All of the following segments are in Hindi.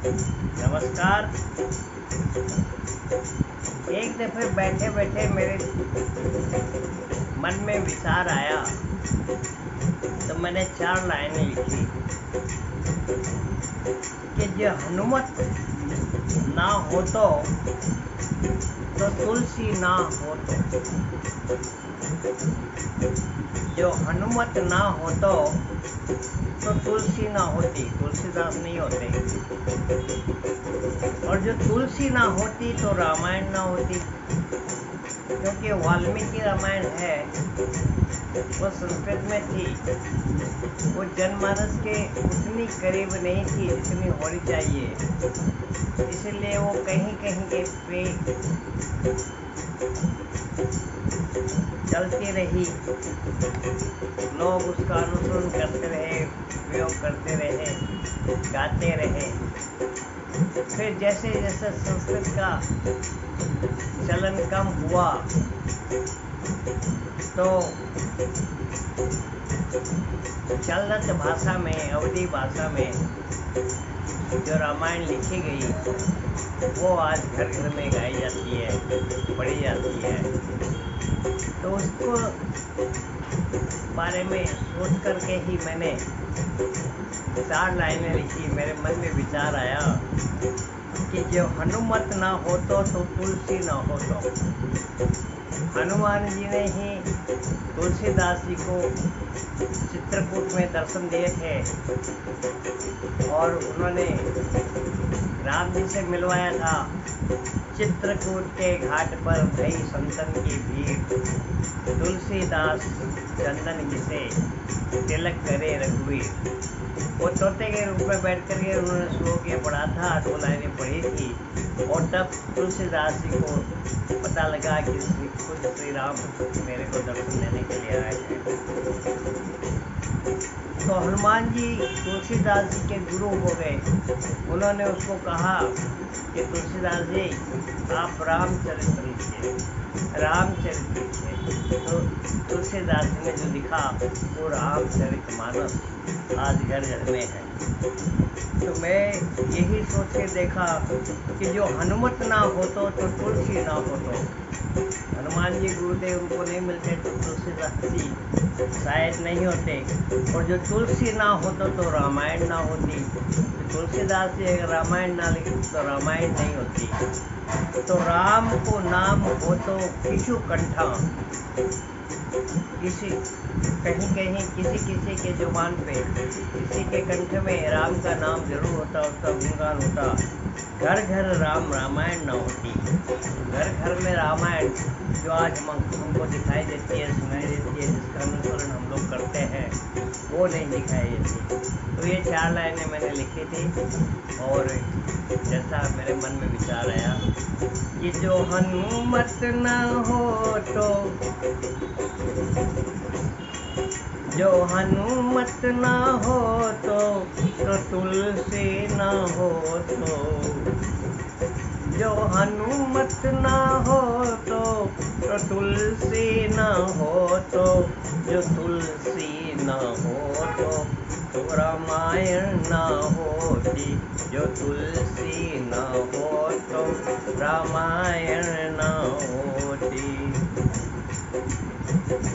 नमस्कार। एक दफ़े बैठे-बैठे मेरे मन में विचार आया, तो मैंने 4 लाइनें लिखी कि जो हनुमत ना हो तो तुलसी ना हो तो, जो हनुमत ना हो तो तुलसी ना होती, तुलसीदास नहीं होते, और जो तुलसी ना होती तो रामायण ना होती, क्योंकि वाल्मीकि रामायण है वो संस्कृत में थी, वो जनमानस के उतनी करीब नहीं थी जितनी होनी चाहिए, इसलिए वो कहीं कहीं पे चलती रही, लोग उसका अनुसरण करते रहे, उपयोग करते रहे, गाते रहे। फिर जैसे जैसे संस्कृत का चलन कम हुआ तो चलत भाषा में, अवधी भाषा में जो रामायण लिखी गई वो आज घर घर में गाई जाती है, पढ़ी जाती है। तो उसको बारे में सोच करके ही मैंने 4 लाइनें लिखी। मेरे मन में विचार आया कि जो हनुमत ना हो तो तुलसी ना हो तो। हनुमान जी ने ही तुलसीदास जी को चित्रकूट में दर्शन दिए थे और उन्होंने राम जी से मिलवाया था। चित्रकूट के घाट पर भई संतन की भीड़, तुलसीदास चंदन घिसे, तिलक करे रघुवीर। वो तोते के रूप में बैठ कर के उन्होंने श्लोक ये पढ़ा था, 2 लाइनें पढ़ी थी, और तब तुलसीदास जी को पता लगा कि खुद श्री राम मेरे को दर्शन देने के लिए आए हैं। तो हनुमान जी तुलसीदास जी के गुरु हो गए। उन्होंने उसको कहा कि तुलसीदास जी आप रामचरित लिखिए, रामचरित लिखिए। तो तुलसीदास जी ने जो लिखा वो रामचरितमानस आज घर घर में है। तो मैं यही सोच के देखा कि जो हनुमत ना हो तो तुलसी ना हो तो। हनुमान जी गुरुदेव उनको नहीं मिलते तो तुलसीदास जी शायद नहीं होते, और जो तुलसी ना होता तो रामायण ना होती। तुलसीदास जी अगर रामायण ना लिखते तो रामायण नहीं होती। तो राम को नाम हो तो किशु कंठा, किसी कहीं कहीं किसी के जुबान पे, किसी के कंठ में राम का नाम जरूर होता, उसका गुणगान होता। घर घर राम रामायण ना होती। घर घर में रामायण जो आज हमको दिखाई देती है, सुनाई देती है, जिसका अनुसरण हम लोग करते हैं, वो नहीं दिखाई देती। तो ये 4 लाइनें मैंने लिखी थी, और जैसा मेरे मन में विचार आया कि जो हनुमत ना हो तो, जो हनुमत ना हो तो तुलसी ना हो तो, जो हनुमत ना हो तो तुलसी ना हो तो, जो तुलसी ना हो तो रामायण ना होती, जो तुलसी ना हो तो रामायण ना होती।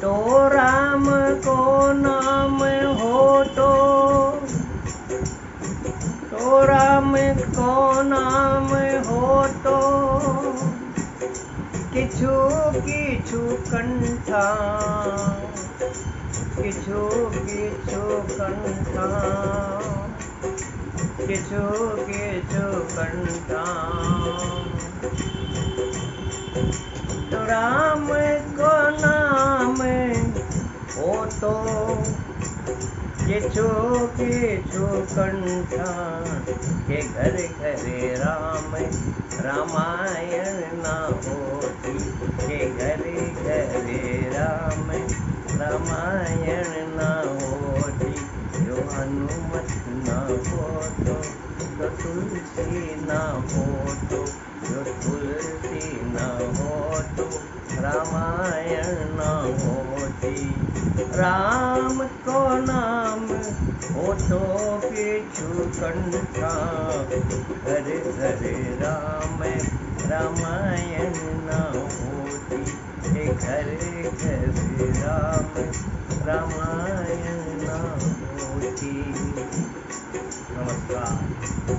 तो राम को नाम हो तो राम को नाम हो तो किछु किछु कंठा, किछु किछु कंठा, किछु किछु कंठा। तो राम को नाम हो तो किछु किछु कंठा, के घर घरे राम रामायण ना होती, के घरे घरे राम रामायण ना होती। जो हनुमत ना हो तो तुलसी ना हो तो, जो तुलसी ना हो तो रामायण ना होती। राम को नाम हो तो पीछू कंठा, घर घर राम रामायण ना होती, घर घर राम रामायण ना होती। नमस्कार।